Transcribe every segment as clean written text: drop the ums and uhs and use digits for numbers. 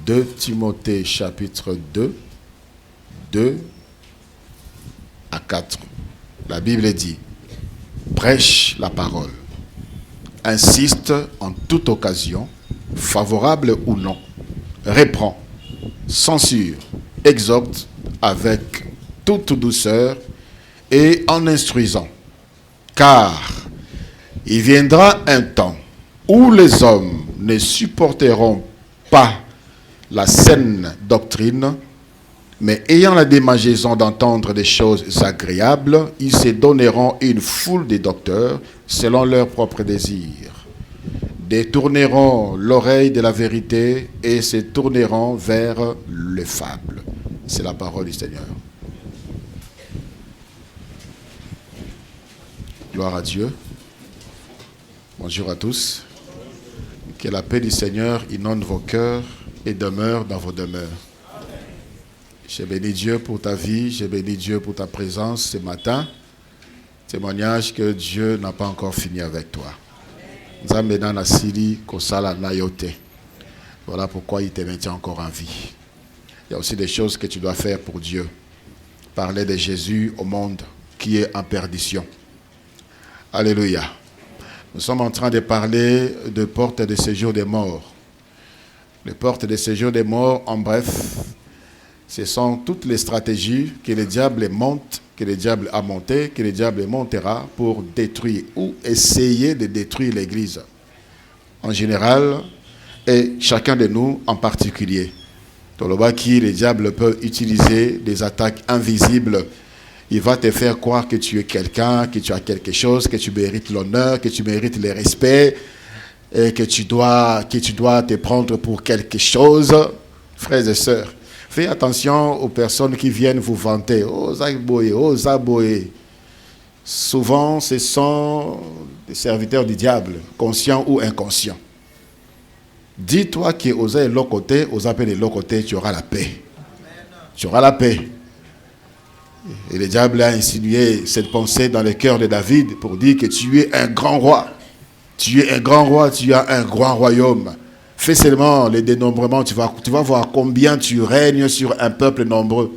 2 Timothée chapitre 2, 2 à 4. La Bible dit, prêche la parole, insiste en toute occasion, favorable ou non, reprend, censure, exhorte avec toute douceur et en instruisant. Car il viendra un temps où les hommes ne supporteront pas la saine doctrine, mais ayant la démangeaison d'entendre des choses agréables, ils se donneront une foule de docteurs selon leurs propres désirs, détourneront l'oreille de la vérité et se tourneront vers les fables. C'est la parole du Seigneur. Gloire à Dieu. Bonjour à tous. Que la paix du Seigneur inonde vos cœurs et demeure dans vos demeures. Je bénis Dieu pour ta vie, je bénis Dieu pour ta présence ce matin. Témoignage que Dieu n'a pas encore fini avec toi. Voilà pourquoi il te maintient encore en vie. Il y a aussi des choses que tu dois faire pour Dieu. Parler de Jésus au monde qui est en perdition. Alléluia. Nous sommes en train de parler de portes de séjour des morts. Les portes de séjour des morts, en bref, ce sont toutes les stratégies que le diable monte, que le diable a monté, que le diable montera pour détruire ou essayer de détruire l'Église en général et chacun de nous en particulier. Dans le bas qui, le diable peut utiliser des attaques invisibles. Il va te faire croire que tu es quelqu'un, que tu as quelque chose, que tu mérites l'honneur, que tu mérites le respect et que tu dois te prendre pour quelque chose. Frères et sœurs, faites attention aux personnes qui viennent vous vanter. Oh Zaboé, oh Zaboé. Souvent, ce sont des serviteurs du diable, conscients ou inconscients. Dis-toi que oser l'autre côté, oser de l'autre côté, tu auras la paix. Tu auras la paix. Et le diable a insinué cette pensée dans le cœur de David pour dire que tu es un grand roi. Tu es un grand roi, tu as un grand royaume. Fais seulement les dénombrements, tu vas voir combien tu règnes sur un peuple nombreux.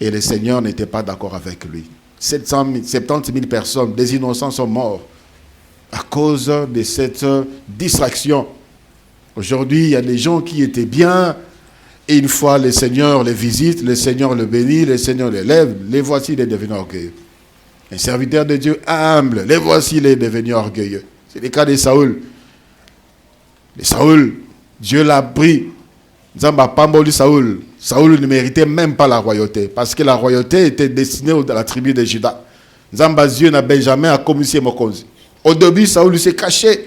Et le Seigneur n'était pas d'accord avec lui. 70 000 personnes, des innocents sont morts à cause de cette distraction. Aujourd'hui, il y a des gens qui étaient bien, et une fois le Seigneur les visite, le Seigneur le bénit, le Seigneur les lève, les voici, il est devenu orgueilleux. Un serviteur de Dieu humble, les voici, il est devenu orgueilleux. C'est le cas de Saoul. De Saoul, Dieu l'a pris. Nzamba pamboli Saoul. Saoul ne méritait même pas la royauté, parce que la royauté était destinée à la tribu de Juda. Nzamba Dieu n'a Benjamin à commisser Mokonzi. Au début, Saoul s'est caché.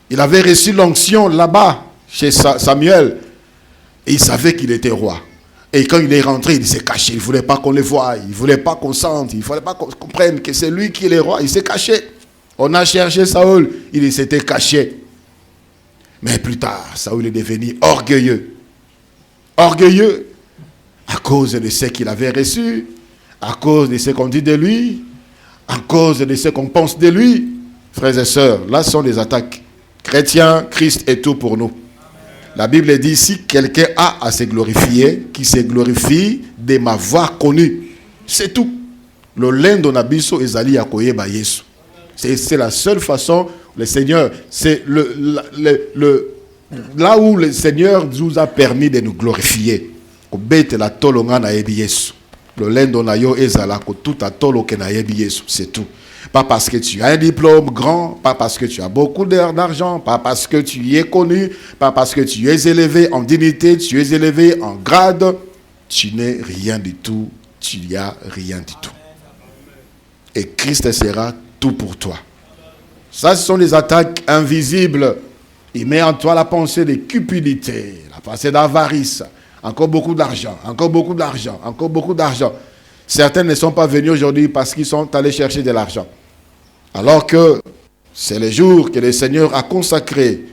Il avait reçu l'onction là-bas, chez Samuel. Et il savait qu'il était roi. Et quand il est rentré, il s'est caché. Il ne voulait pas qu'on le voie. Il ne voulait pas qu'on sente. Il ne fallait pas qu'on comprenne que c'est lui qui est le roi. Il s'est caché. On a cherché Saoul. Il s'était caché. Mais plus tard, Saoul est devenu orgueilleux. Orgueilleux à cause de ce qu'il avait reçu, à cause de ce qu'on dit de lui, à cause de ce qu'on pense de lui. Frères et sœurs, là sont des attaques. Chrétiens, Christ est tout pour nous. La Bible dit, si quelqu'un a à se glorifier, qu'il se glorifie de m'avoir connu. C'est tout. Le lendo nabiso ezali yakoyeba Yesu. C'est la seule façon, le Seigneur, c'est là où le Seigneur nous a permis de nous glorifier. Le lendo na yo ezala ko tout a tolo ke na yebi Yesu. C'est tout. Pas parce que tu as un diplôme grand, pas parce que tu as beaucoup d'argent, pas parce que tu es connu, pas parce que tu es élevé en dignité, tu es élevé en grade. Tu n'es rien du tout, tu n'y as rien du tout. Et Christ sera tout pour toi. Ça, ce sont les attaques invisibles. Il met en toi la pensée de cupidité, la pensée d'avarice. Encore beaucoup d'argent, encore beaucoup d'argent, encore beaucoup d'argent. Certains ne sont pas venus aujourd'hui parce qu'ils sont allés chercher de l'argent. Alors que c'est le jour que le Seigneur a consacré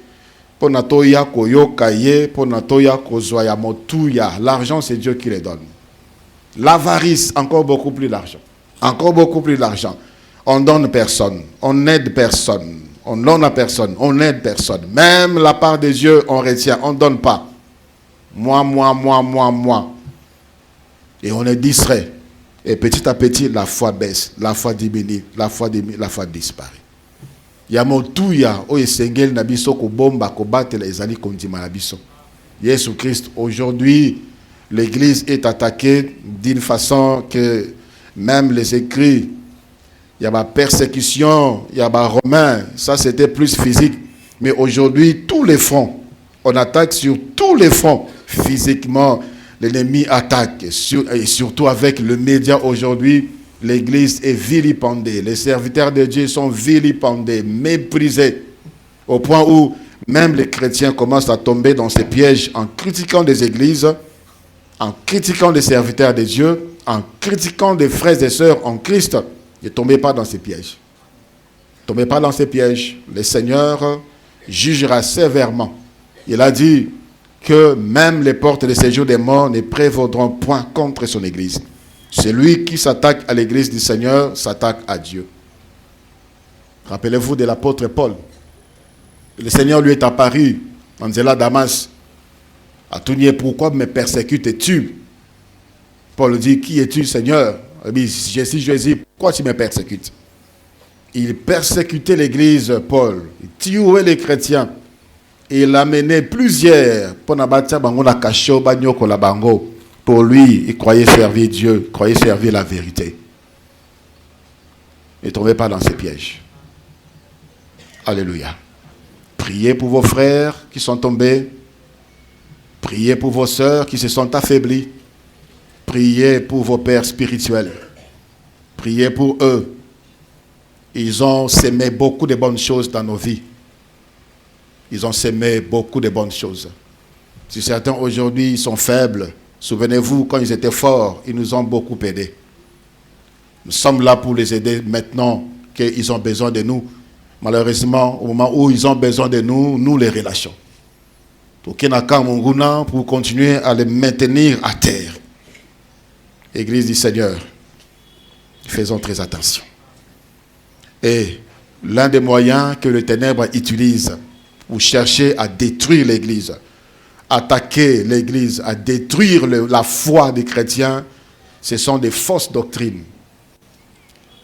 pour Natoya Koyokaye, pour Natoya Kozoya Motuya. L'argent, c'est Dieu qui les donne. L'avarice, encore beaucoup plus d'argent. Encore beaucoup plus d'argent. On donne personne, on n'aide personne, on donne à personne, on n'aide personne. Même la part de Dieu, on retient, on ne donne pas. Moi. Et on est distrait. Et petit à petit, la foi baisse, la foi diminue, la foi disparaît. Il y a mon tout, il y a Sengel Nabiso, Kobomba, Kobat, les Ali Kondima Nabiso. Jésus Christ, aujourd'hui, l'église est attaquée d'une façon que même les écrits, il y a ma persécution, il y a ma romain, ça c'était plus physique. Mais aujourd'hui, tous les fronts, on attaque sur tous les fronts. Physiquement, l'ennemi attaque. Et surtout avec le média aujourd'hui, l'église est vilipendée. Les serviteurs de Dieu sont vilipendés, méprisés. Au point où même les chrétiens commencent à tomber dans ces pièges en critiquant des églises, en critiquant les serviteurs de Dieu, en critiquant des frères et sœurs en Christ. Ne tombez pas dans ces pièges. Ne tombez pas dans ces pièges. Le Seigneur jugera sévèrement. Il a dit que même les portes de séjour des morts ne prévaudront point contre son église. Celui qui s'attaque à l'église du Seigneur s'attaque à Dieu. Rappelez-vous de l'apôtre Paul. Le Seigneur lui est apparu en Zéla Damas. À tout nier, pourquoi me persécutes-tu? Paul dit, qui es-tu, Seigneur? Il dit, je suis Jésus, pourquoi tu me persécutes? Il persécutait l'église, Paul. Il tuait les chrétiens. Et il a mené plusieurs. Pour lui, il croyait servir Dieu, il croyait servir la vérité. Ne tombez pas dans ces pièges. Alléluia. Priez pour vos frères qui sont tombés. Priez pour vos sœurs qui se sont affaiblies. Priez pour vos pères spirituels. Priez pour eux. Ils ont sémé beaucoup de bonnes choses dans nos vies. Ils ont sémé beaucoup de bonnes choses. Si certains aujourd'hui sont faibles, souvenez-vous, quand ils étaient forts, ils nous ont beaucoup aidés. Nous sommes là pour les aider maintenant qu'ils ont besoin de nous. Malheureusement, au moment où ils ont besoin de nous, nous les relâchons. Pour continuer à les maintenir à terre. Église du Seigneur, faisons très attention. Et l'un des moyens que le ténèbre utilise pour chercher à détruire l'église, attaquer l'église, à détruire la foi des chrétiens, ce sont des fausses doctrines.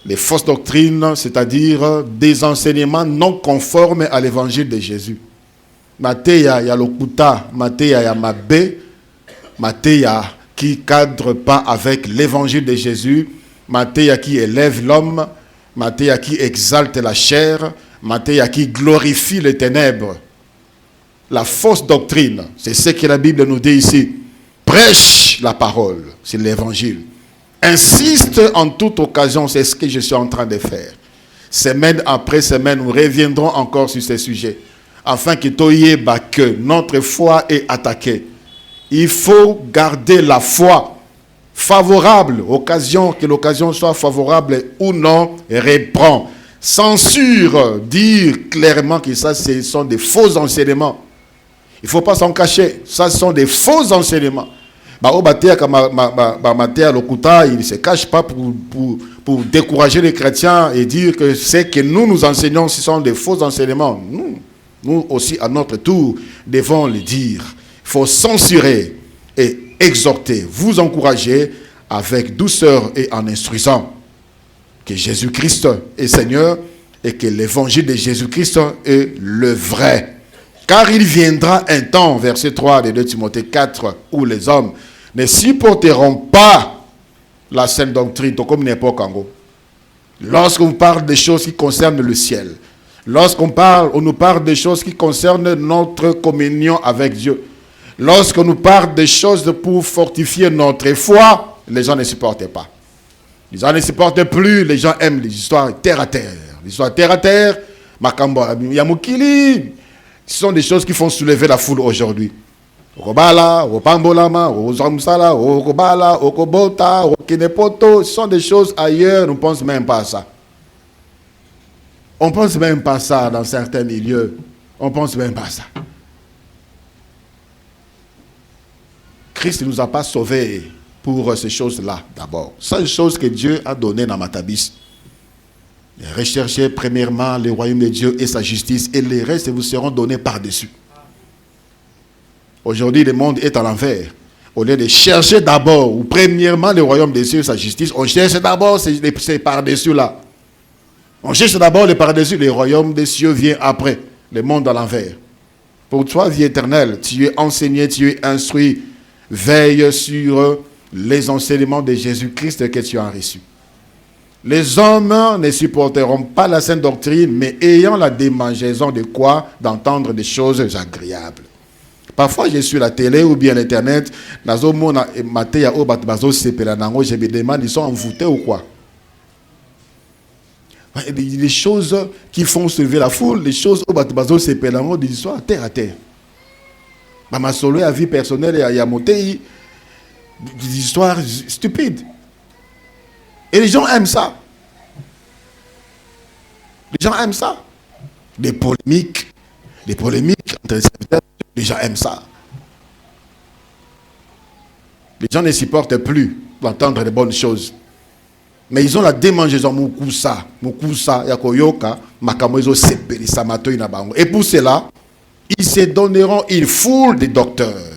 Les fausses doctrines, c'est-à-dire des enseignements non conformes à l'évangile de Jésus. Matéa, il y a l'Okuta, Matéa, il y a Mabé, Matéa qui ne cadre pas avec l'évangile de Jésus, Matéa qui élève l'homme, Matéa qui exalte la chair, Matéa qui glorifie les ténèbres. La fausse doctrine, c'est ce que la Bible nous dit ici. Prêche la parole, c'est l'évangile. Insiste en toute occasion, c'est ce que je suis en train de faire. Semaine après semaine, nous reviendrons encore sur ces sujets. Afin que notre foi est attaquée. Il faut garder la foi favorable, que l'occasion soit favorable ou non, reprend. Censure, dire clairement que ça, ce sont des faux enseignements. Il ne faut pas s'en cacher. Ça, ce sont des faux enseignements. Il ne se cache pas pour décourager les chrétiens et dire que ce que nous enseignons, ce sont des faux enseignements. Nous aussi, à notre tour, devons le dire. Il faut censurer et exhorter, vous encourager avec douceur et en instruisant que Jésus-Christ est Seigneur et que l'évangile de Jésus-Christ est le vrai. Car il viendra un temps, verset 3 de 2 Timothée 4, où les hommes ne supporteront pas la saine doctrine, comme une époque en gros. Lorsqu'on parle des choses qui concernent le ciel, on nous parle des choses qui concernent notre communion avec Dieu. Lorsqu'on nous parle des choses pour fortifier notre foi, les gens ne supportent pas. Les gens ne supportent plus, les gens aiment les histoires terre à terre. Les histoires terre à terre, Makambo, Yamukili, ce sont des choses qui font soulever la foule aujourd'hui. Okobala, Opambolama, Ozamsala, Okobala, Okobota, Okinepoto, ce sont des choses ailleurs, on ne pense même pas à ça. On ne pense même pas à ça dans certains milieux. On ne pense même pas à ça. Christ ne nous a pas sauvés pour ces choses-là d'abord. C'est une chose que Dieu a donnée dans Matabis. Recherchez premièrement le royaume de Dieu et sa justice et les restes vous seront donnés par-dessus. Aujourd'hui, le monde est à l'envers. Au lieu de chercher d'abord, ou premièrement, le royaume des cieux, sa justice, on cherche d'abord ces par-dessus là. On cherche d'abord le par-dessus, le royaume des cieux vient après, le monde à l'envers. Pour toi, vie éternelle, tu es enseigné, tu es instruit. Veille sur les enseignements de Jésus-Christ que tu as reçus. Les hommes ne supporteront pas la sainte doctrine, mais ayant la démangeaison de quoi? D'entendre des choses agréables. Parfois, je suis à la télé ou bien à l'internet, je me demande, ils sont envoûtés ou quoi? Les choses qui font se lever la foule, les choses des histoires terre à terre. Ma solo à vie personnelle et à monter des histoires stupides. Et les gens aiment ça. Les gens aiment ça. Des polémiques entre les serviteurs, les gens aiment ça. Les gens ne supportent plus d'entendre les bonnes choses. Mais ils ont la démangeaison, Mukusa, Yakoyoka, Makamozo Sepeli, Samato Inabango. Et pour cela, ils se donneront une foule de docteurs,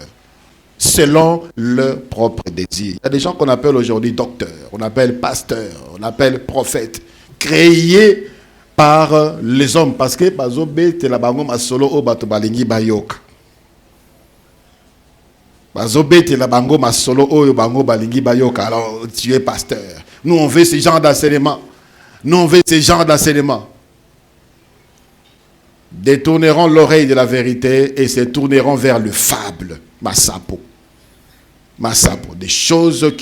selon leur propre désir. Il y a des gens qu'on appelle aujourd'hui docteurs, on appelle pasteurs, on appelle prophètes, créés par les hommes. Parce que, Bazobe, Telabango, Masolo, Obato Balingi, Bayok. Bazobe, Telabango, Masolo, Obango, Balingi, Bayok. Alors, tu es pasteur. Nous, on veut ce genre d'enseignement. Nous, on veut ce genre d'enseignement. Détourneront l'oreille de la vérité et se tourneront vers le fable. Massapo. Massapo. Des choses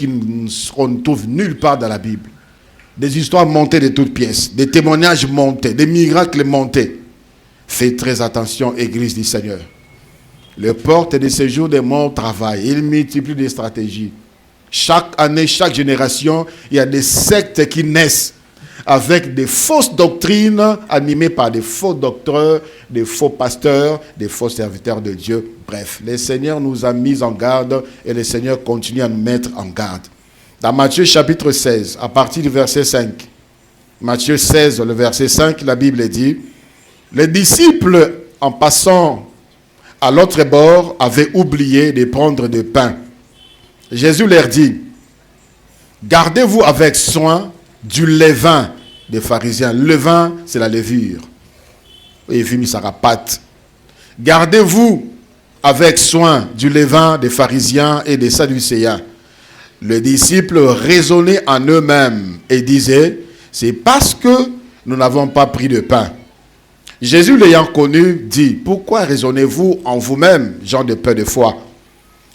qu'on ne trouve nulle part dans la Bible. Des histoires montées de toutes pièces. Des témoignages montés. Des miracles montés. Faites très attention, Église du Seigneur. Le porte de ces jours des morts travaillent. Il multiplie des stratégies. Chaque année, chaque génération, il y a des sectes qui naissent avec des fausses doctrines animées par des faux docteurs, des faux pasteurs, des faux serviteurs de Dieu. Bref, le Seigneur nous a mis en garde et le Seigneur continue à nous mettre en garde. Dans Matthieu chapitre 16, à partir du verset 5, Matthieu 16, le verset 5, la Bible dit, les disciples, en passant à l'autre bord, avaient oublié de prendre du pain. Jésus leur dit, gardez-vous avec soin du levain des pharisiens. Le levain, c'est la levure. Et gardez-vous avec soin du levain des pharisiens et des sadducéens. Les disciples raisonnaient en eux-mêmes et disaient, c'est parce que nous n'avons pas pris de pain. Jésus l'ayant connu dit, pourquoi raisonnez-vous en vous-même, gens de peu de foi?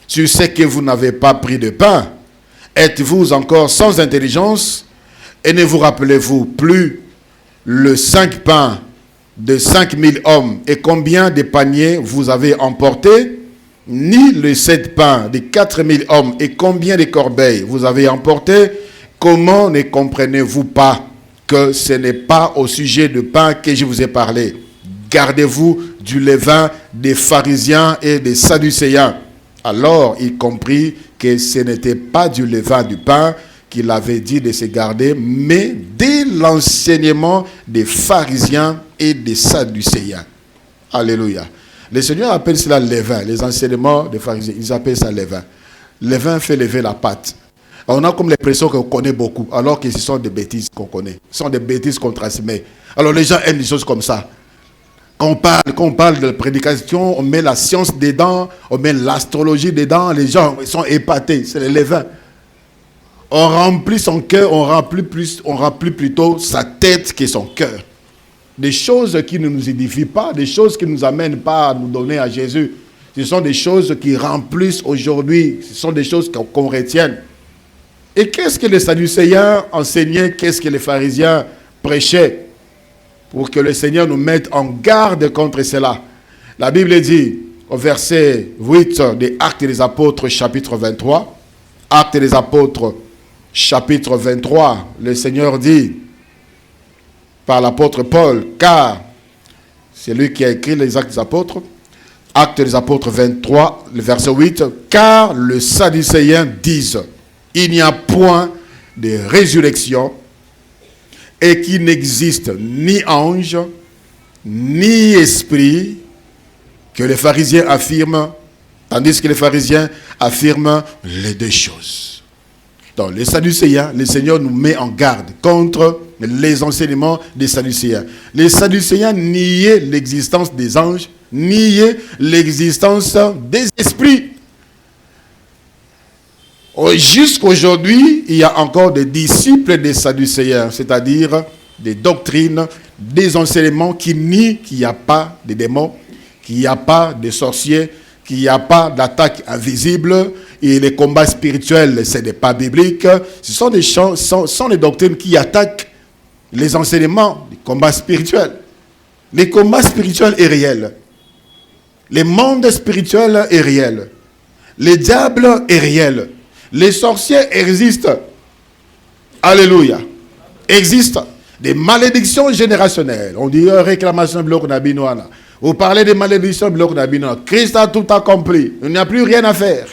Sur ce que vous n'avez pas pris de pain, êtes-vous encore sans intelligence? Et ne vous rappelez-vous plus le 5 pains de 5000 hommes et combien de paniers vous avez emportés? Ni le 7 pains de 4000 hommes et combien de corbeilles vous avez emportés? Comment ne comprenez-vous pas que ce n'est pas au sujet de pain que je vous ai parlé? Gardez-vous du levain des pharisiens et des sadducéens. Alors il comprit que ce n'était pas du levain du pain qu'il avait dit de se garder, mais de l'enseignement des pharisiens et des sadducéens. Alléluia. Le Seigneur appelle cela levain, les enseignements des pharisiens, ils appellent ça levain. Levain fait lever la pâte. On a comme l'impression qu'on connaît beaucoup, alors que ce sont des bêtises qu'on connaît. Ce sont des bêtises qu'on transmet. Alors les gens aiment des choses comme ça. Quand on parle de la prédication, on met la science dedans, on met l'astrologie dedans, les gens sont épatés, c'est le levain. On remplit son cœur, on remplit plutôt sa tête que son cœur. Des choses qui ne nous édifient pas, des choses qui ne nous amènent pas à nous donner à Jésus. Ce sont des choses qui remplissent aujourd'hui, ce sont des choses qu'on retienne. Et qu'est-ce que les sadducéens enseignaient, qu'est-ce que les pharisiens prêchaient? Pour que le Seigneur nous mette en garde contre cela. La Bible dit, au verset 8 des Actes des Apôtres, chapitre 23, Actes des Apôtres, chapitre 23, le Seigneur dit, par l'apôtre Paul, car, c'est lui qui a écrit les Actes des Apôtres, Actes des Apôtres 23, le verset 8, car les Sadducéens disent, il n'y a point de résurrection, et qu'il n'existe ni ange, ni esprit, que les pharisiens affirment, Tandis que les pharisiens affirment les deux choses. Donc les Sadducéens, le Seigneur nous met en garde contre les enseignements des Sadducéens. Les Sadducéens niaient l'existence des anges, niaient l'existence des esprits. Jusqu'aujourd'hui, il y a encore des disciples des Sadducéens, c'est-à-dire des doctrines, des enseignements qui nient qu'il n'y a pas de démons, qu'il n'y a pas de sorciers, qu'il n'y a pas d'attaque invisible, et les combats spirituels, ce n'est pas biblique. Ce sont des doctrines qui attaquent les enseignements des combats spirituels. Les combats spirituels est réel. Le monde spirituel est réel. Le diable est réel. Les sorciers existent. Alléluia. Existent. Des malédictions générationnelles. On dit réclamation bloc nabinoana. Vous parlez des malédictions bloc nabinoana. Christ a tout accompli. Il n'y a plus rien à faire.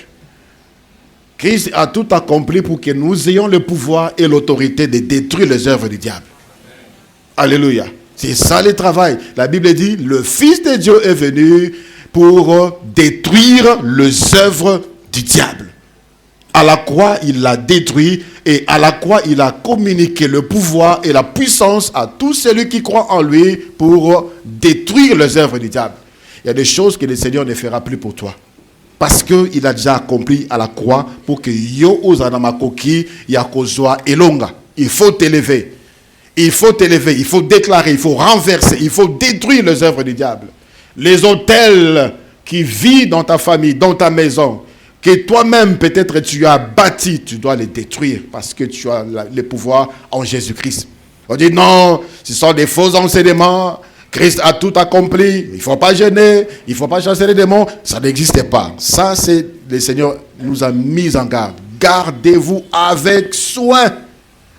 Christ a tout accompli pour que nous ayons le pouvoir et l'autorité de détruire les œuvres du diable. Alléluia. C'est ça le travail. La Bible dit, le Fils de Dieu est venu pour détruire les œuvres du diable. À la croix, il l'a détruit et à la croix, il a communiqué le pouvoir et la puissance à tous ceux qui croient en lui pour détruire les œuvres du diable. Il y a des choses que le Seigneur ne fera plus pour toi. Parce qu'il a déjà accompli à la croix pour que yo ozanamakoki yakozwa elonga. Il faut t'élever. Il faut t'élever. Il faut déclarer. Il faut renverser. Il faut détruire les œuvres du diable. Les autels qui vivent dans ta famille, dans ta maison, que toi-même peut-être tu as bâti, tu dois les détruire parce que tu as le pouvoir en Jésus-Christ. On dit non, ce sont des faux enseignements. Christ a tout accompli, il ne faut pas gêner, il ne faut pas chasser les démons, ça n'existait pas. Ça, c'est le Seigneur nous a mis en garde. Gardez-vous avec soin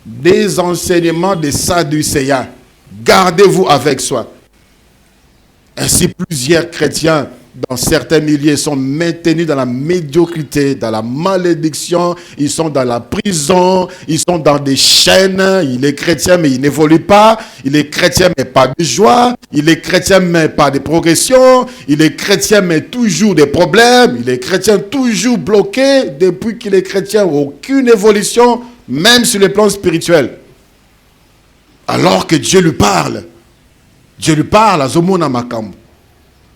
des enseignements des Sadducéens. Gardez-vous avec soin. Ainsi, plusieurs chrétiens dans certains milieux sont maintenus dans la médiocrité, dans la malédiction, ils sont dans la prison, ils sont dans des chaînes, il est chrétien mais il n'évolue pas, il est chrétien mais pas de joie, il est chrétien mais pas de progression, il est chrétien mais toujours des problèmes, il est chrétien toujours bloqué, depuis qu'il est chrétien, aucune évolution, même sur le plan spirituel. Alors que Dieu lui parle à Zomona Makam.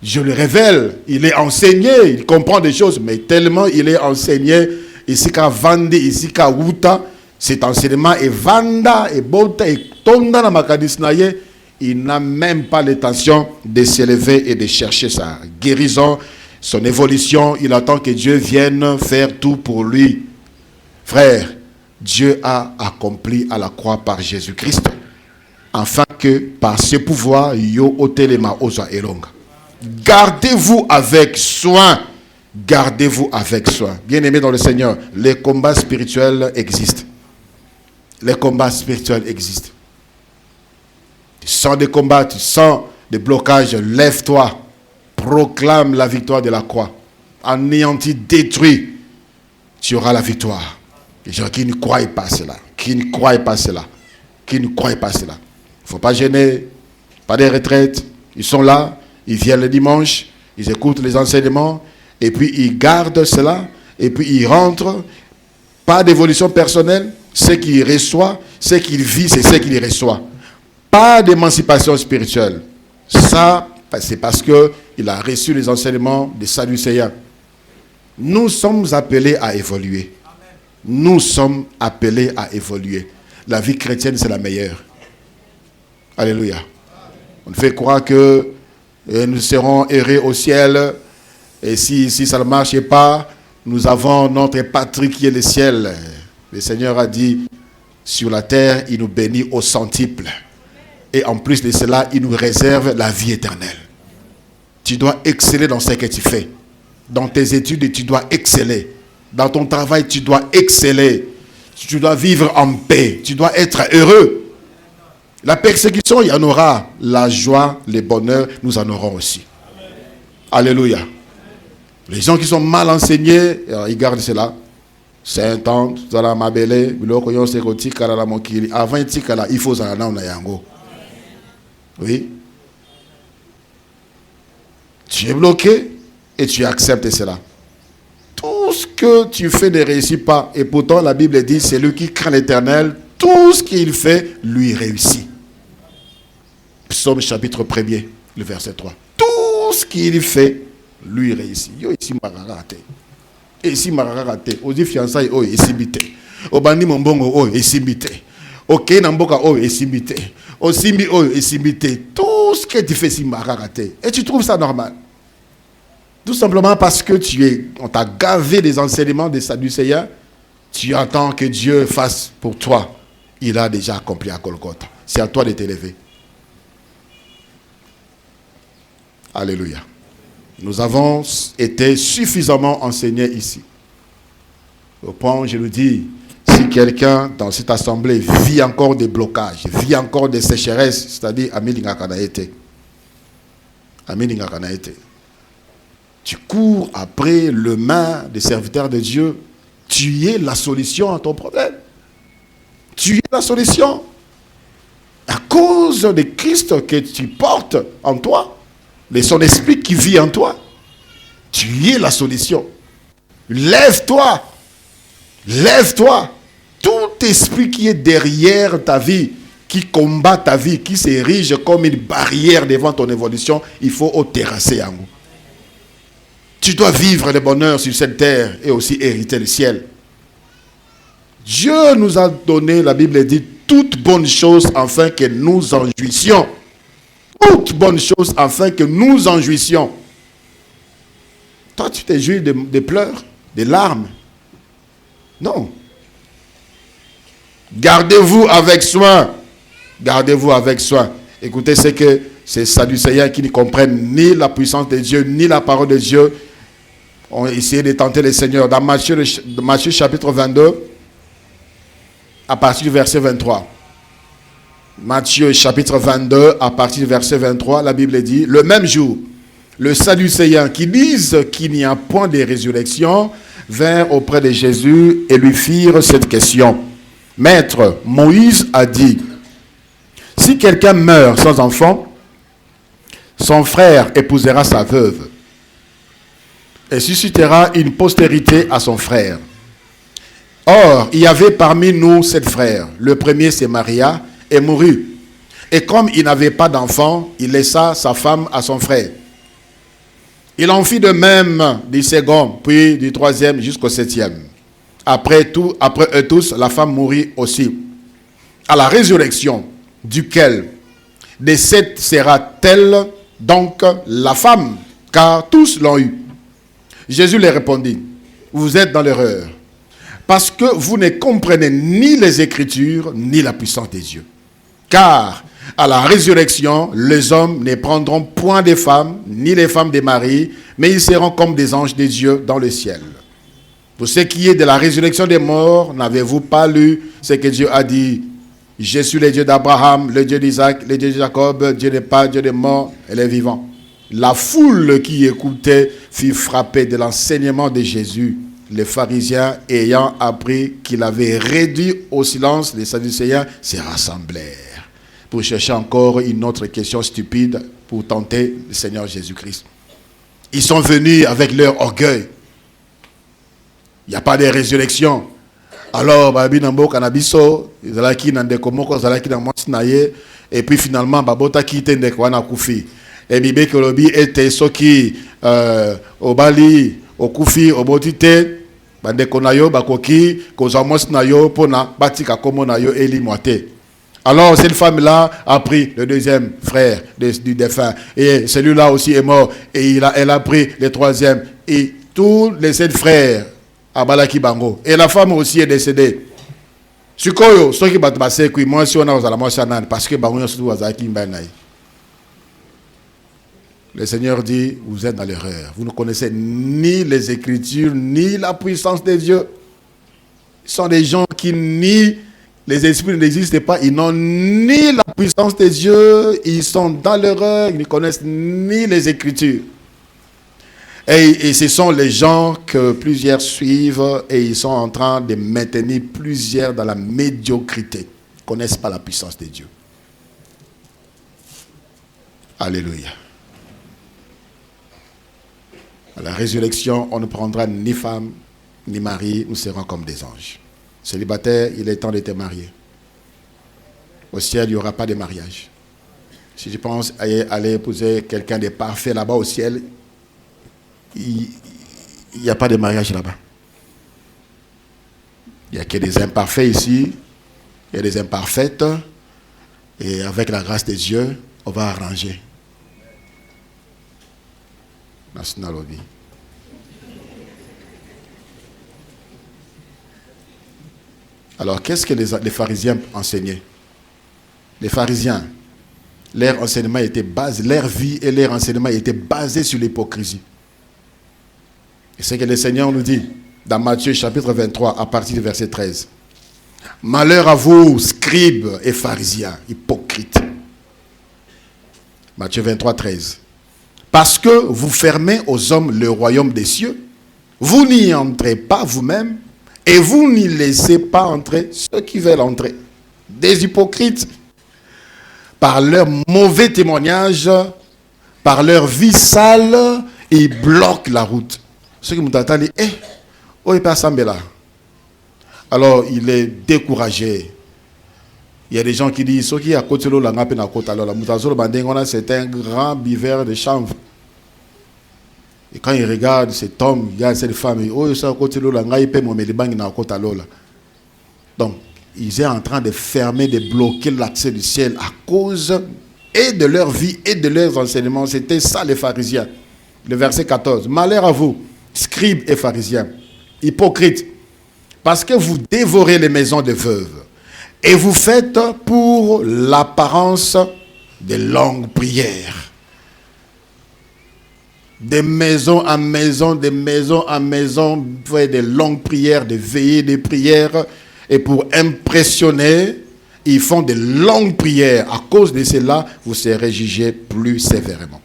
Je le révèle, il est enseigné, il comprend des choses, mais tellement il est enseigné, ici qu'à Vandi, ici qu'à Wuta, cet enseignement est Vanda, et Bota, et Tonda na Makadisnaye, il n'a même pas l'intention de s'élever et de chercher sa guérison, son évolution, il attend que Dieu vienne faire tout pour lui. Frère, Dieu a accompli à la croix par Jésus-Christ, afin que par ce pouvoir, yo otelema oza elonga. Gardez-vous avec soin. Gardez-vous avec soin. Bien-aimés dans le Seigneur, les combats spirituels existent. Les combats spirituels existent. Tu sens des combats, tu sens des blocages, lève-toi. Proclame la victoire de la croix. Anéanti, détruit. Tu auras la victoire. Les gens qui ne croient pas cela, qui ne croient pas cela, qui ne croient pas cela. Il ne faut pas gêner, pas de retraite. Ils sont là. Ils viennent le dimanche, ils écoutent les enseignements, et puis ils gardent cela, et puis ils rentrent. Pas d'évolution personnelle, ce qu'il reçoit, ce qu'il vit, c'est ce qu'il reçoit. Pas d'émancipation spirituelle. Ça, c'est parce qu'il a reçu les enseignements des Sadducéens. Nous sommes appelés à évoluer. Nous sommes appelés à évoluer. La vie chrétienne, c'est la meilleure. Alléluia. On fait croire que et nous serons errés au ciel. Et si ça ne marche pas, nous avons notre patrie qui est le ciel. Le Seigneur a dit, sur la terre, il nous bénit au centuple. Et en plus de cela, il nous réserve la vie éternelle. Tu dois exceller dans ce que tu fais. Dans tes études, tu dois exceller. Dans ton travail, tu dois exceller. Tu dois vivre en paix. Tu dois être heureux. La persécution, il y en aura. La joie, le bonheur, nous en aurons aussi. Amen. Alléluia. Les gens qui sont mal enseignés, ils gardent cela. Saint-Anne, Zala Mabele, Bilokoyon Sekoti, Karala Mokili. Avant Tikala, il faut Zala Nayango. Oui. Tu es bloqué et tu acceptes cela. tout ce que tu fais ne réussit pas. Et pourtant, la Bible dit, c'est lui qui craint l'Éternel, tout ce qu'il fait lui réussit. Psaume chapitre 1er, le verset 3. Tout ce qu'il fait lui réussit. Yo ici mararate. Ici mararate. Odi fiançailles oh isimite. Obandi mombongo oh isimite. Ok namboka oh isimite. Osimbi oh isimite. Tout ce que tu fais c'est mararate. Et tu trouves ça normal? Tout simplement parce que on t'a gavé des enseignements des Sadducéens. Tu attends que Dieu fasse pour toi. Il a déjà accompli à Golgotha. C'est à toi de t'élever. Alléluia. Nous avons été suffisamment enseignés ici. Au point où je le dis, si quelqu'un dans cette assemblée vit encore des blocages, vit encore des sécheresses, c'est-à-dire tu cours après le main des serviteurs de Dieu, tu es la solution à ton problème. Tu es la solution. À cause de Christ que tu portes en toi, de son esprit qui vit en toi, tu es la solution. Lève-toi. Lève-toi. Tout esprit qui est derrière ta vie, qui combat ta vie, qui s'érige comme une barrière devant ton évolution, il faut au terrasser en vous. Tu dois vivre le bonheur sur cette terre et aussi hériter le ciel. Dieu nous a donné, la Bible dit, toutes bonnes choses afin que nous en jouissions. Toutes bonnes choses afin que nous en jouissions. Toi, tu t'es joui de pleurs, des larmes. Non. Gardez-vous avec soin. Gardez-vous avec soin. Écoutez, c'est que ces Sadducéens qui ne comprennent ni la puissance de Dieu, ni la parole de Dieu, ont essayé de tenter le Seigneur. Dans Matthieu chapitre 22, à partir du verset 23. Matthieu chapitre 22, à partir du verset 23, la Bible dit, le même jour, le Sadducéen qui disent qu'il n'y a point de résurrection vinrent auprès de Jésus et lui firent cette question. Maître, Moïse a dit, si quelqu'un meurt sans enfant, son frère épousera sa veuve et suscitera une postérité à son frère. Or, il y avait parmi nous 7 frères. Le premier, c'est Maria, et mourut. Et comme il n'avait pas d'enfant, il laissa sa femme à son frère. Il en fit de même du second, puis du troisième jusqu'au 7e. Après eux tous, la femme mourut aussi. À la résurrection, duquel des 7 sera-t-elle donc la femme, car tous l'ont eu. Jésus leur répondit, vous êtes dans l'erreur, parce que vous ne comprenez ni les Écritures, ni la puissance des dieux. Car à la résurrection, les hommes ne prendront point des femmes, ni les femmes des maris, mais ils seront comme des anges des dieux dans le ciel. Pour ce qui est de la résurrection des morts, n'avez-vous pas lu ce que Dieu a dit? Je suis le Dieu d'Abraham, le Dieu d'Isaac, le Dieu de Jacob, Dieu des pas, Dieu des morts et les vivants. La foule qui écoutait fut frappée de l'enseignement de Jésus. Les pharisiens, ayant appris qu'il avait réduit au silence les Sadducéens, se rassemblèrent pour chercher encore une autre question stupide pour tenter le Seigneur Jésus-Christ. Ils sont venus avec leur orgueil. Il n'y a pas de résurrection. Alors, et puis finalement, babota kite ndekwana kufi. Et bibe kolobi était soki obali okufi obotite bandeko nayo bakoki kozamos nayo pona batika komo nayo eli moite. Alors cette femme-là a pris le deuxième frère du défunt. Et celui-là aussi est mort. Et elle a pris le troisième. Et tous les 7 frères à Balaki Bango. Et la femme aussi est décédée. Sukoyo, ce qui va te passer, moi si on a la moitié parce que Bango surtout à Zaki Mbanaï. Le Seigneur dit, vous êtes dans l'erreur. Vous ne connaissez ni les Écritures, ni la puissance de Dieu. Ce sont des gens qui nient. Les esprits n'existent pas, ils n'ont ni la puissance de Dieu, ils sont dans l'erreur, ils ne connaissent ni les Écritures. Et ce sont les gens que plusieurs suivent et ils sont en train de maintenir plusieurs dans la médiocrité. Ils ne connaissent pas la puissance de Dieu. Alléluia. À la résurrection, on ne prendra ni femme, ni mari, nous serons comme des anges. Célibataire, il est temps d'être marié. Au ciel, il n'y aura pas de mariage. Si je pense aller épouser quelqu'un de parfait là-bas au ciel, il n'y a pas de mariage là-bas. Il n'y a que des imparfaits ici, il y a des imparfaites, et avec la grâce de Dieu, on va arranger. National Lobby. Alors, qu'est-ce que les pharisiens enseignaient? Les pharisiens, leur enseignement était basé, leur vie et leur enseignement étaient basés sur l'hypocrisie. Et c'est que le Seigneur nous dit dans Matthieu chapitre 23 à partir du verset 13. Malheur à vous, scribes et pharisiens, hypocrites. Matthieu 23, 13. Parce que vous fermez aux hommes le royaume des cieux, vous n'y entrez pas vous-même, et vous n'y laissez pas entrer ceux qui veulent entrer. Des hypocrites, par leur mauvais témoignage, par leur vie sale, ils bloquent la route. Ceux qui m'entendent disent, où est pas Sambela? Alors il est découragé. Il y a des gens qui disent, ce qui est à côté de l'eau, c'est un grand buveur de chanvre. Et quand il regarde cet homme, il y a cette femme, donc, ils sont en train de fermer, de bloquer l'accès du ciel à cause et de leur vie et de leurs enseignements. C'était ça les pharisiens. Le verset 14. Malheur à vous, scribes et pharisiens, hypocrites, parce que vous dévorez les maisons des veuves et vous faites pour l'apparence de longues prières. De maison en maison, de maison en maison, vous faites des longues prières, des veillées, des prières. Et pour impressionner, ils font de longues prières. À cause de cela, vous serez jugés plus sévèrement.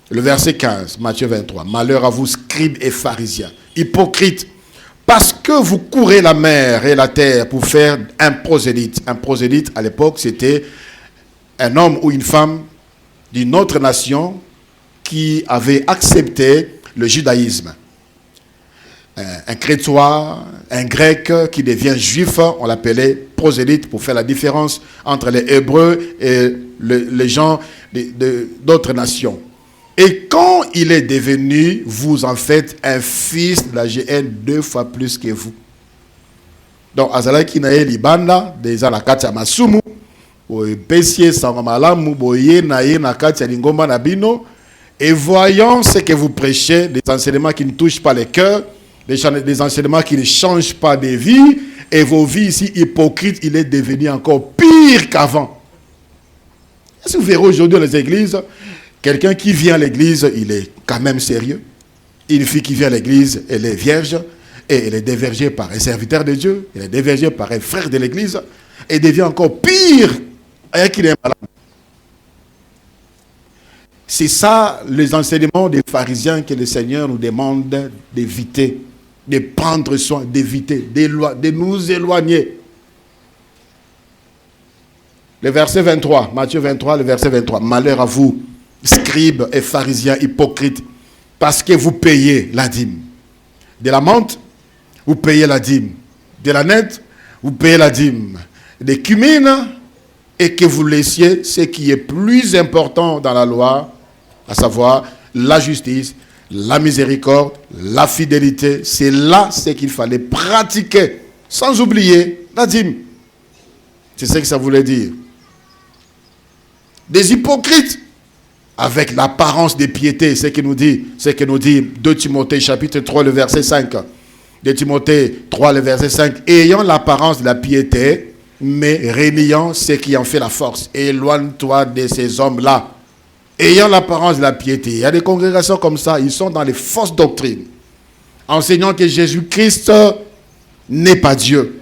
Le verset 15, Matthieu 23. Malheur à vous, scribes et pharisiens, hypocrites, parce que vous courez la mer et la terre pour faire un prosélyte. Un prosélyte, à l'époque, c'était un homme ou une femme d'une autre nation qui avait accepté le judaïsme. Un crétois, un grec qui devient juif, on l'appelait prosélyte pour faire la différence entre les Hébreux et les gens d'autres nations. Et quand il est devenu, vous en faites un fils de la GN 2 fois plus que vous. Donc, azalaki na ye libanda, des alakati ya masumu, pesie sangamalamu, boye na ye na kati ya lingomba na bino, et voyant ce que vous prêchez, des enseignements qui ne touchent pas les cœurs, des enseignements qui ne changent pas de vie, et vos vies ici hypocrites, il est devenu encore pire qu'avant. Est-ce que vous verrez aujourd'hui dans les églises, quelqu'un qui vient à l'église, il est quand même sérieux. Une fille qui vient à l'église, elle est vierge, et elle est dévergée par un serviteur de Dieu, elle est dévergée par un frère de l'église, et devient encore pire qu'il est malade. C'est ça les enseignements des pharisiens que le Seigneur nous demande d'éviter, de prendre soin, d'éviter, de nous éloigner. Le verset 23, Matthieu 23, le verset 23. Malheur à vous, scribes et pharisiens hypocrites, parce que vous payez la dîme. De la menthe, vous payez la dîme. De la nette, vous payez la dîme. Des cumines, et que vous laissiez ce qui est plus important dans la loi, à savoir la justice, la miséricorde, la fidélité. C'est là ce qu'il fallait pratiquer, sans oublier la dîme. C'est ce que ça voulait dire. Des hypocrites, avec l'apparence de piété, ce que nous dit 2 Timothée chapitre 3, le verset 5. 2 Timothée 3, le verset 5. Ayant l'apparence de la piété, mais reniant ce qui en fait la force. Éloigne-toi de ces hommes-là. Ayant l'apparence de la piété. Il y a des congrégations comme ça, ils sont dans les fausses doctrines. Enseignant que Jésus-Christ n'est pas Dieu.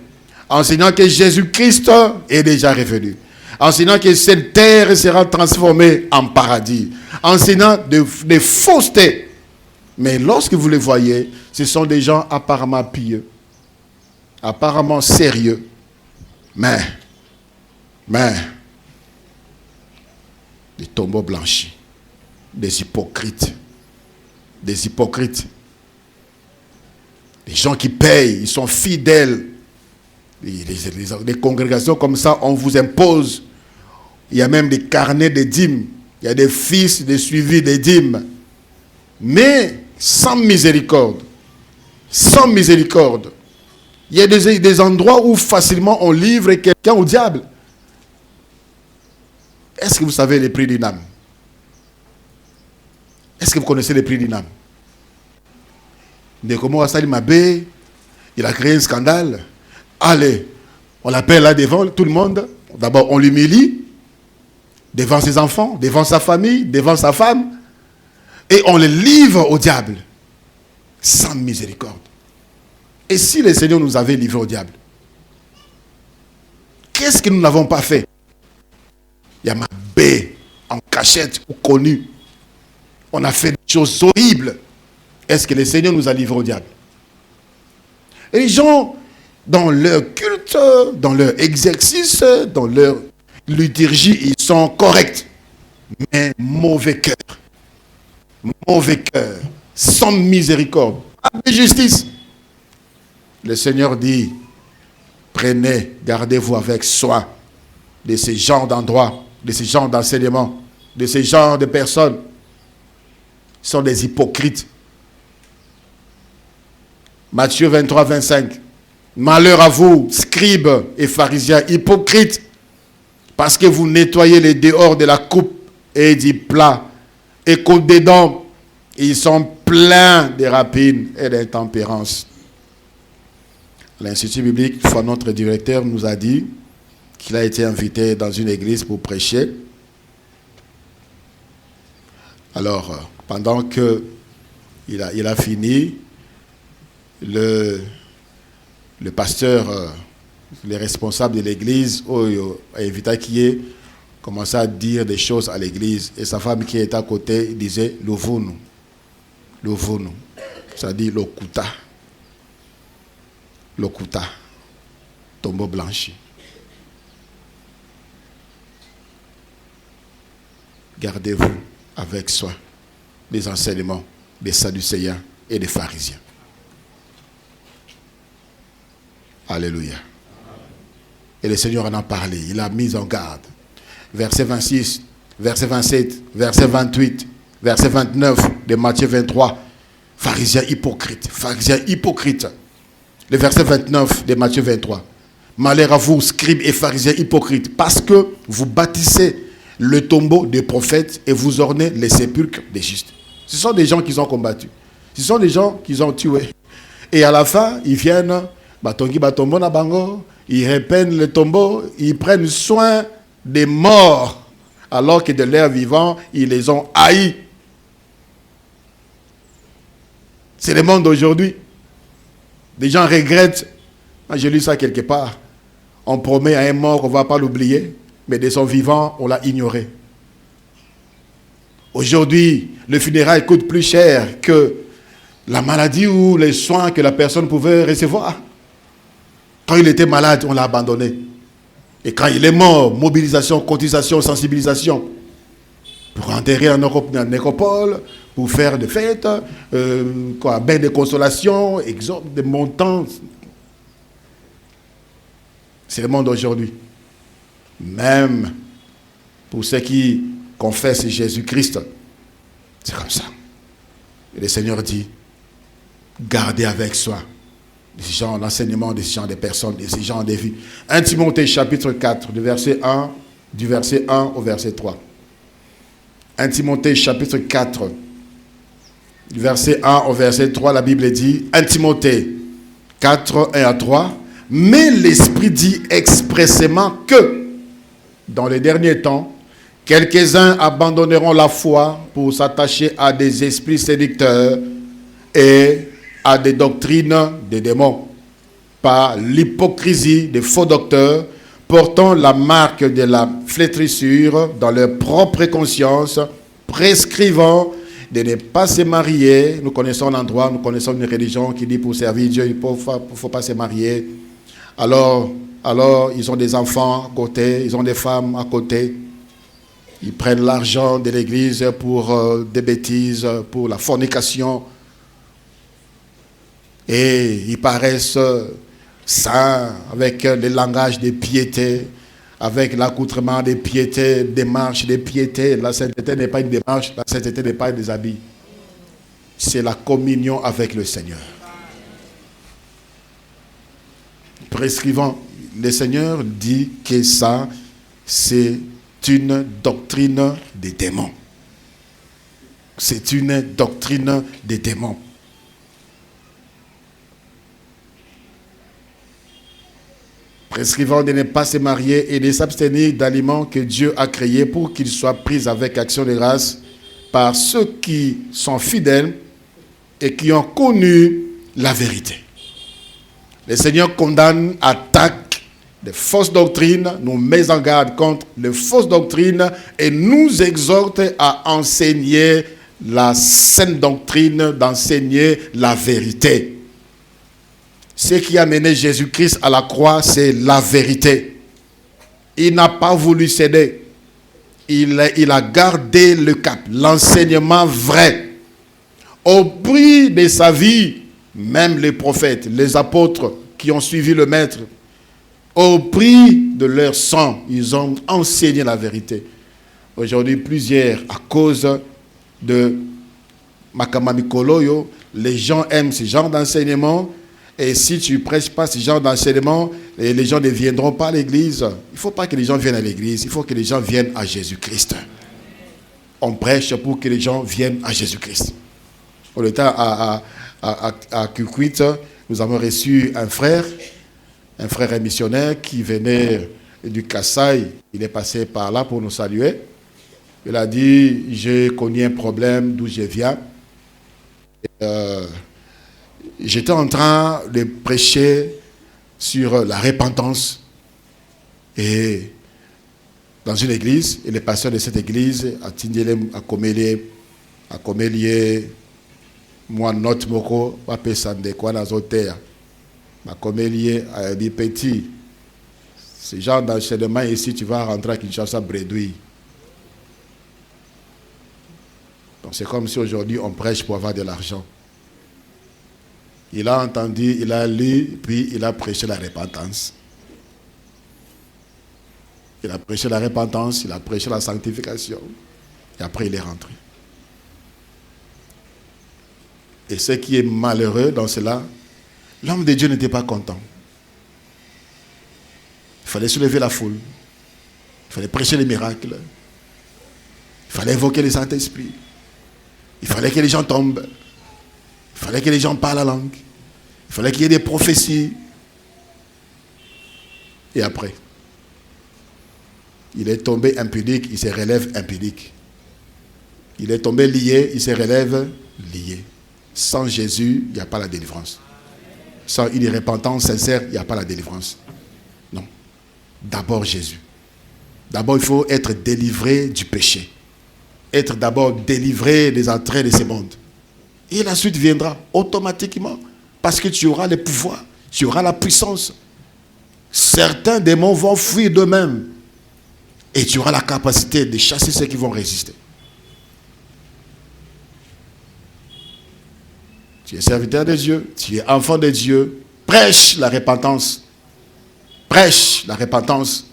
Enseignant que Jésus-Christ est déjà revenu. Enseignant que cette terre sera transformée en paradis. Enseignant de fausseté. Mais lorsque vous les voyez, ce sont des gens apparemment pieux. Apparemment sérieux. Mais, des tombeaux blanchis, des hypocrites, des hypocrites. Des gens qui payent, ils sont fidèles. Les congrégations comme ça, on vous impose. Il y a même des carnets de dîmes. Il y a des fiches de suivi des dîmes. Mais sans miséricorde. Sans miséricorde. Il y a des endroits où facilement on livre quelqu'un au diable. Est-ce que vous savez les prix d'une âme? Est-ce que vous connaissez les prix d'une âme? Ndeko Asali Mabé, il a créé un scandale. Allez, on l'appelle là devant tout le monde. D'abord, on l'humilie devant ses enfants, devant sa famille, devant sa femme. Et on le livre au diable. Sans miséricorde. Et si le Seigneur nous avait livrés au diable, qu'est-ce que nous n'avons pas fait? Il y a Mabé en cachette ou connu. On a fait des choses horribles. Est-ce que le Seigneur nous a livrés au diable? Et les gens, dans leur culte, dans leur exercice, dans leur liturgie, ils sont corrects. Mais mauvais cœur. Mauvais cœur. Sans miséricorde. Avec justice. Le Seigneur dit, prenez, gardez-vous avec soin de ces genres d'endroits, de ces genres d'enseignements, de ces genres de personnes. Ils sont des hypocrites. Matthieu 23, 25. Malheur à vous, scribes et pharisiens hypocrites, parce que vous nettoyez les dehors de la coupe et du plat, et qu'au dedans, ils sont pleins de rapines et d'intempérance. L'Institut biblique, une fois notre directeur nous a dit qu'il a été invité dans une église pour prêcher. Alors, pendant qu'il a fini, le pasteur, les responsables de l'église, a invité qui est commencé à dire des choses à l'église. Et sa femme qui était à côté disait « Lovunu ». Lovunu. Ça dit « Lokuta ». Lokuta. Tombeau blanchi. Gardez-vous avec soin des enseignements des Sadducéens et des pharisiens. Alléluia. Et le Seigneur en a parlé. Il a mis en garde. Verset 26, verset 27, verset 28, verset 29 de Matthieu 23. Pharisiens hypocrites. Pharisiens hypocrites. Le verset 29 de Matthieu 23. Malheur à vous, scribes et pharisiens hypocrites, parce que vous bâtissez le tombeau des prophètes et vous ornez les sépulcres des justes. Ce sont des gens qui ont combattu. Ce sont des gens qui ont tué. Et à la fin, ils viennent, batongi batombo na bango, ils repeignent le tombeau, ils prennent soin des morts, alors que de leurs vivants, ils les ont haïs. C'est le monde d'aujourd'hui. Des gens regrettent. J'ai lu ça quelque part. On promet à un mort qu'on ne va pas l'oublier, mais de son vivant, on l'a ignoré. Aujourd'hui, le funérail coûte plus cher que la maladie ou les soins que la personne pouvait recevoir. Quand il était malade, on l'a abandonné. Et quand il est mort, mobilisation, cotisation, sensibilisation. Pour enterrer en Europe, en nécropole, pour faire des fêtes, bain de consolation, des montants. C'est le monde d'aujourd'hui. Même pour ceux qui confessent Jésus-Christ, c'est comme ça. Et le Seigneur dit, gardez avec soin des gens d'enseignement, des gens de personnes, des gens de vie. 1 Timothée chapitre 4, du verset 1 au verset 3. 1 Timothée chapitre 4, du verset 1 au verset 3, la Bible dit, 1 Timothée 4, 1 à 3, mais l'Esprit dit expressément que, dans les derniers temps, quelques-uns abandonneront la foi pour s'attacher à des esprits séducteurs et à des doctrines des démons, par l'hypocrisie des faux docteurs, portant la marque de la flétrissure dans leur propre conscience, prescrivant de ne pas se marier. Nous connaissons l'endroit, nous connaissons une religion qui dit pour servir Dieu, il ne faut pas se marier. Alors, ils ont des enfants à côté, ils ont des femmes à côté. Ils prennent l'argent de l'église pour des bêtises, pour la fornication. Et ils paraissent saints avec le langage de piété, avec l'accoutrement des piétés, démarche des piétés. La sainteté n'est pas une démarche, la sainteté n'est pas des habits. C'est la communion avec le Seigneur. Prescrivant, le Seigneur dit que ça, c'est une doctrine des démons. C'est une doctrine des démons. Prescrivant de ne pas se marier et de s'abstenir d'aliments que Dieu a créés pour qu'ils soient pris avec action de grâce par ceux qui sont fidèles et qui ont connu la vérité. Le Seigneur condamne, attaque les fausses doctrines, nous met en garde contre les fausses doctrines et nous exhorte à enseigner la saine doctrine, d'enseigner la vérité. Ce qui a mené Jésus-Christ à la croix, c'est la vérité. Il n'a pas voulu céder. Il a gardé le cap, l'enseignement vrai. Au prix de sa vie, même les prophètes, les apôtres qui ont suivi le Maître, au prix de leur sang, ils ont enseigné la vérité. Aujourd'hui, plusieurs, à cause de Makamamikoloyo, les gens aiment ce genre d'enseignement. Et si tu ne prêches pas ce genre d'enseignement, les gens ne viendront pas à l'église. Il ne faut pas que les gens viennent à l'église, il faut que les gens viennent à Jésus-Christ. On prêche pour que les gens viennent à Jésus-Christ. On était à Kukwit, nous avons reçu un frère missionnaire qui venait du Kasaï. Il est passé par là pour nous saluer. Il a dit, j'ai connu un problème d'où je viens. J'étais en train de prêcher sur la repentance. Et dans une église, et le pasteur de cette église a Tindele, a Komelie, moi, notre moko, Pape Sande, quoi, dans terre. Ma Komelie a dit petit. Ce genre d'enchaînement ici, tu vas rentrer à Kinshasa bredouille. Donc c'est comme si aujourd'hui on prêche pour avoir de l'argent. Il a entendu, il a lu, puis il a prêché la repentance. Il a prêché la repentance, il a prêché la sanctification. Et après, il est rentré. Et ce qui est malheureux dans cela, l'homme de Dieu n'était pas content. Il fallait soulever la foule. Il fallait prêcher les miracles. Il fallait évoquer le Saint-Esprit. Il fallait que les gens tombent. Il fallait que les gens parlent la langue. Il fallait qu'il y ait des prophéties. Et après, il est tombé impudique, il se relève impudique. Il est tombé lié, il se relève lié. Sans Jésus, il n'y a pas la délivrance. Sans une repentance sincère, il n'y a pas la délivrance. Non. D'abord Jésus. D'abord, il faut être délivré du péché. Être d'abord délivré des entrailles de ce monde. Et la suite viendra automatiquement. Parce que tu auras le pouvoir, tu auras la puissance. Certains démons vont fuir d'eux-mêmes. Et tu auras la capacité de chasser ceux qui vont résister. Tu es serviteur de Dieu, tu es enfant de Dieu. Prêche la repentance. Prêche la repentance.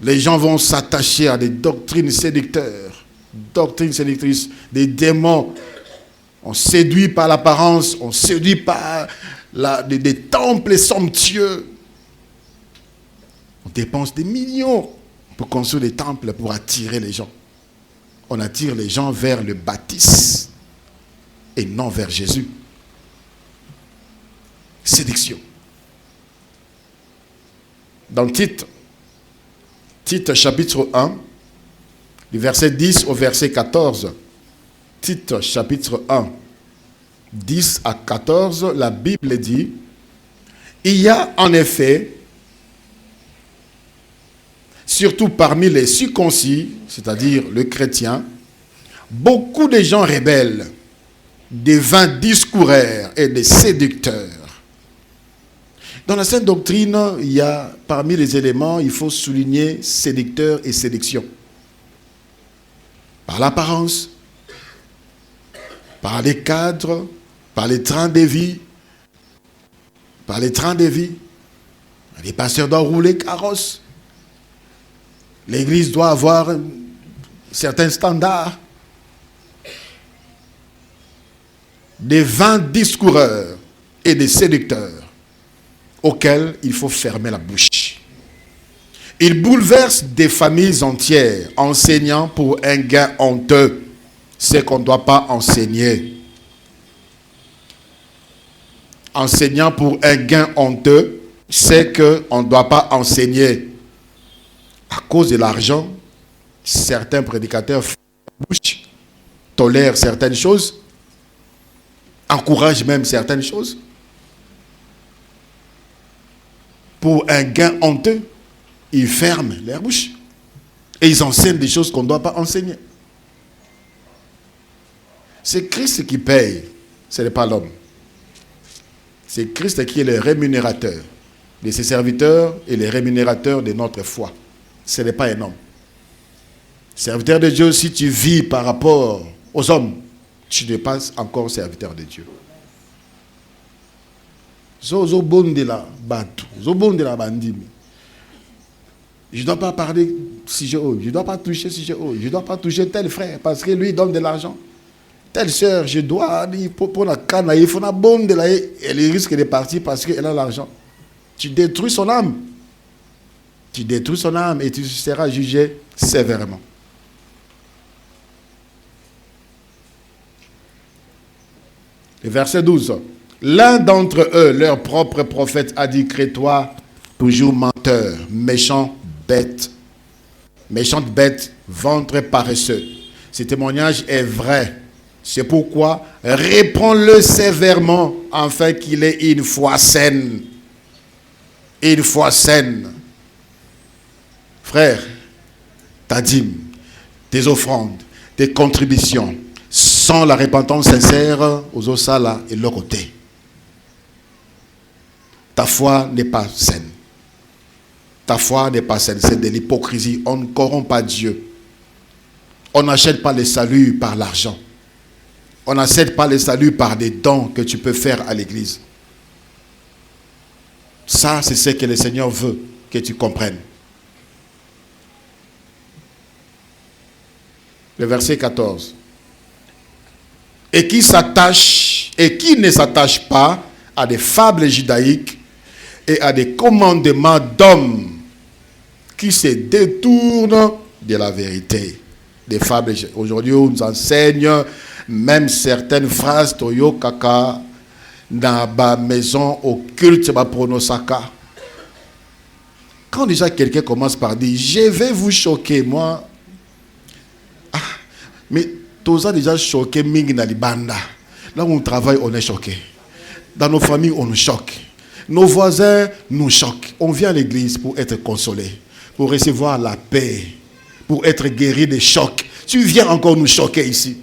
Les gens vont s'attacher à des doctrines séducteurs. Doctrines séductrices, des démons. On séduit par l'apparence, on séduit par des temples somptueux. On dépense des millions pour construire des temples, pour attirer les gens. On attire les gens vers le baptême et non vers Jésus. Séduction. Dans Tite chapitre 1, du verset 10 au verset 14, Tite chapitre 1, 10 à 14, la Bible dit, il y a en effet, surtout parmi les circoncis, c'est-à-dire le chrétien, beaucoup de gens rebelles, des vains discoureurs et des séducteurs. Dans la sainte doctrine, il y a parmi les éléments, il faut souligner séducteur et séduction. par l'apparence, par les cadres, par les trains de vie, Les pasteurs doivent rouler carrosse. L'église doit avoir certains standards. Des vains discoureurs et des séducteurs auxquels il faut fermer la bouche. Ils bouleversent des familles entières, enseignant pour un gain honteux ce qu'on ne doit pas enseigner. Enseignant pour un gain honteux ce qu'on ne doit pas enseigner. À cause de l'argent, certains prédicateurs ferment la bouche, tolèrent certaines choses, encouragent même certaines choses. Pour un gain honteux, ils ferment leur bouche. Et ils enseignent des choses qu'on ne doit pas enseigner. C'est Christ qui paye, ce n'est pas l'homme. C'est Christ qui est le rémunérateur de ses serviteurs et le rémunérateur de notre foi. Ce n'est pas un homme. Serviteur de Dieu, si tu vis par rapport aux hommes, tu n'es pas encore serviteur de Dieu. Je ne dois pas parler si je je ne dois pas toucher si je ne dois pas toucher tel frère parce que lui donne de l'argent. Telle sœur, je dois pour la canne, il faut la bonne de la elle risque de partir parce qu'elle a l'argent. Tu détruis son âme. Tu détruis son âme et tu seras jugé sévèrement. Le verset 12. L'un d'entre eux, leur propre prophète, a dit: crée-toi toujours menteur, méchant bête. Méchante bête, ventre paresseux. Ce témoignage est vrai. C'est pourquoi réponds-le sévèrement afin qu'il ait une foi saine. Une foi saine. Frère, ta dîme, tes offrandes, tes contributions, sans la repentance sincère, aux osala et leur côté. Ta foi n'est pas saine. Ta foi n'est pas saine, c'est de l'hypocrisie. On ne corrompt pas Dieu. On n'achète pas le salut par l'argent. On n'achète pas le salut par des dons que tu peux faire à l'église. Ça, c'est ce que le Seigneur veut que tu comprennes. Le verset 14. Et qui ne s'attache pas à des fables judaïques et à des commandements d'hommes qui se détournent de la vérité. Des fables. Aujourd'hui, on nous enseigne même certaines phrases Toyo Kaka dans la maison au culte pronosaka. Quand déjà quelqu'un commence par dire: je vais vous choquer, moi. Ah, mais tous a déjà choqué Mingi Nalibanda. Là où on travaille, on est choqué. Dans nos familles, on nous choque. Nos voisins nous choquent. On vient à l'église pour être consolé, pour recevoir la paix, pour être guéri des chocs. Tu viens encore nous choquer ici.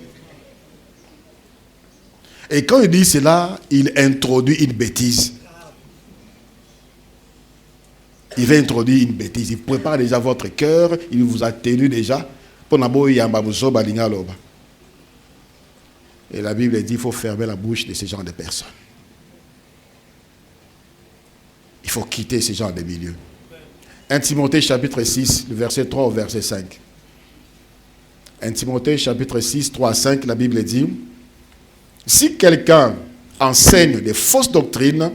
Et quand il dit cela, il introduit une bêtise. Il va introduire une bêtise. Il prépare déjà votre cœur. Il vous a tenu déjà. Et la Bible dit qu'il faut fermer la bouche de ce genre de personnes. Il faut quitter ce genre de milieu. 1 Timothée chapitre 6, le verset 3 au verset 5. 1 Timothée chapitre 6, 3 à 5, la Bible dit: si quelqu'un enseigne des fausses doctrines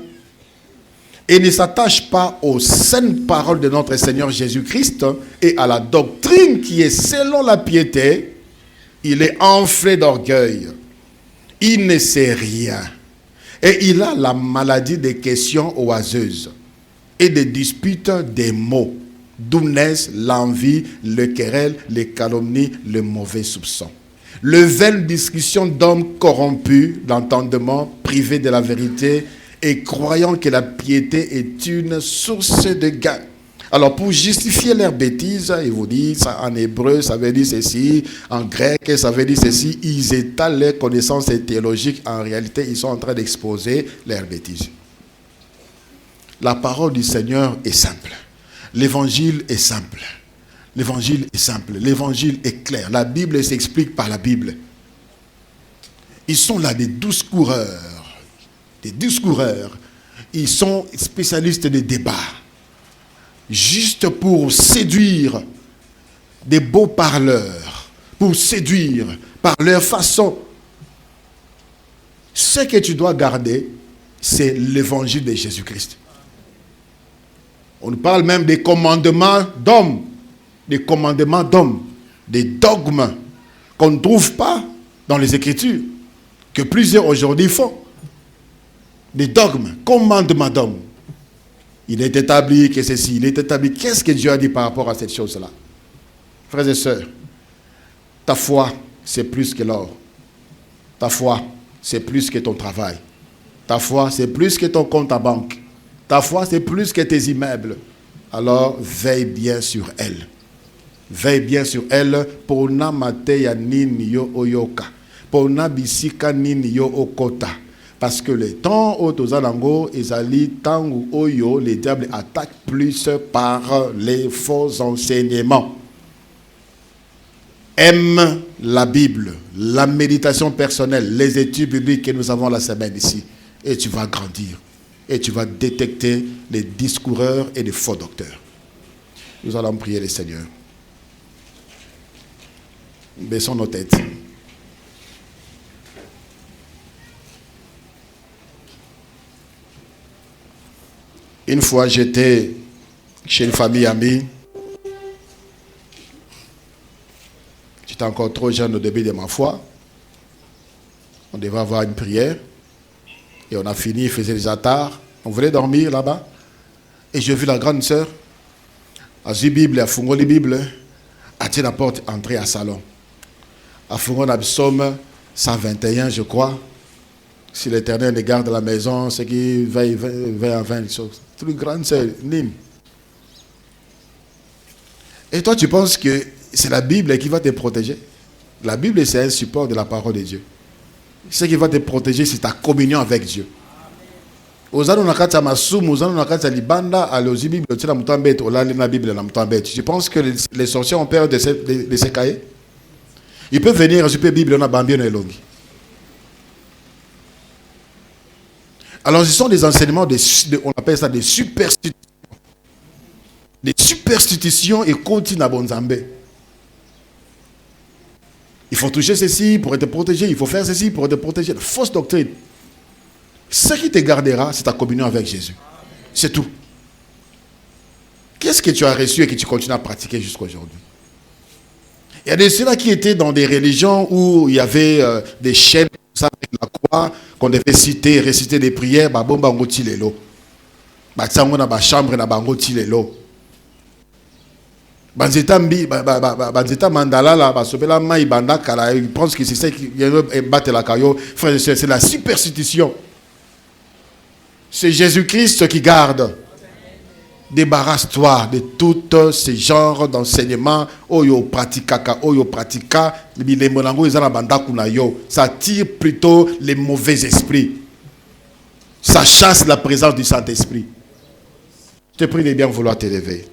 et ne s'attache pas aux saines paroles de notre Seigneur Jésus-Christ et à la doctrine qui est selon la piété, il est enflé d'orgueil. Il ne sait rien. Et il a la maladie des questions oiseuses et des disputes des mots, d'où naissent l'envie, le querelle, les calomnies, le mauvais soupçon. Le vaine discussion d'hommes corrompus d'entendement, privés de la vérité et croyant que la piété est une source de gain. Alors pour justifier leurs bêtises, ils vous disent en hébreu ça veut dire ceci, en grec ça veut dire ceci, ils étalent leurs connaissances théologiques. En réalité, ils sont en train d'exposer leurs bêtises. La parole du Seigneur est simple. L'évangile est simple. L'évangile est simple, l'évangile est clair. La Bible s'explique par la Bible. Ils sont là des douze coureurs. Des 12 coureurs. Ils sont spécialistes des débats. Juste pour séduire des beaux parleurs. Pour séduire par leur façon. Ce que tu dois garder, c'est l'évangile de Jésus-Christ. On nous parle même des commandements d'hommes. Des commandements d'hommes. Des dogmes qu'on ne trouve pas dans les Écritures. Que plusieurs aujourd'hui font. Des dogmes, commandements d'hommes. Il est établi que ceci, il est établi. Qu'est-ce que Dieu a dit par rapport à cette chose-là? Frères et sœurs, ta foi, c'est plus que l'or. Ta foi, c'est plus que ton travail. Ta foi, c'est plus que ton compte à banque. Ta foi, c'est plus que tes immeubles. Alors, veille bien sur elle. Veille bien sur elle. Pour na mateya nini yo oyoka. Pour na bisika nini yo okota. Parce que les temps où tozalango ezali tangu oyo, les diables attaquent plus par les faux enseignements. Aime la Bible, la méditation personnelle, les études bibliques que nous avons la semaine ici. Et tu vas grandir. Et tu vas détecter les discoureurs et les faux docteurs. Nous allons prier le Seigneur. Baissons nos têtes. Une fois, j'étais chez une famille amie. J'étais encore trop jeune au début de ma foi. On devait avoir une prière. Et on a fini, il faisait les attards. On voulait dormir là-bas. Et j'ai vu la grande sœur. Elle a vu la Bible, elle a fungé la Bible. Elle a tiré la porte, entrée à salon. Elle a fungé la psaume 121, je crois. Si l'Éternel ne garde la maison, c'est qu'il veille à 20 choses. Toute grande sœur, Nîmes. Et toi, tu penses que c'est la Bible qui va te protéger? La Bible, c'est un support de la parole de Dieu. Ce qui va te protéger, c'est ta communion avec Dieu. Tu penses que les sorciers ont peur de ces cahiers? Ils peuvent venir récupérer la Bible, on a bambien et longue. Alors, ce sont des enseignements, on appelle ça des superstitions. Des superstitions et continuent à Bonzambe. Il faut toucher ceci pour être protégé, il faut faire ceci pour être protégé. La fausse doctrine. Ce qui te gardera, c'est ta communion avec Jésus. C'est tout. Qu'est-ce que tu as reçu et que tu continues à pratiquer jusqu'à aujourd'hui? Il y a des ceux-là qui étaient dans des religions où il y avait des chaînes avec la croix qu'on devait citer, réciter des prières. Babomba ngoti lelo. Batsango na ba chambre na bangoti lelo. Banzeta mandala la basobela mai banda kala. Ils pensent que c'est ça qui battre la caillou. Frères et sœurs, c'est la superstition. C'est Jésus-Christ qui garde. Débarrasse-toi de tout ce genre d'enseignement. Oyo pratika, ça tire plutôt les mauvais esprits. Ça chasse la présence du Saint-Esprit. Je te prie de bien vouloir t'élever.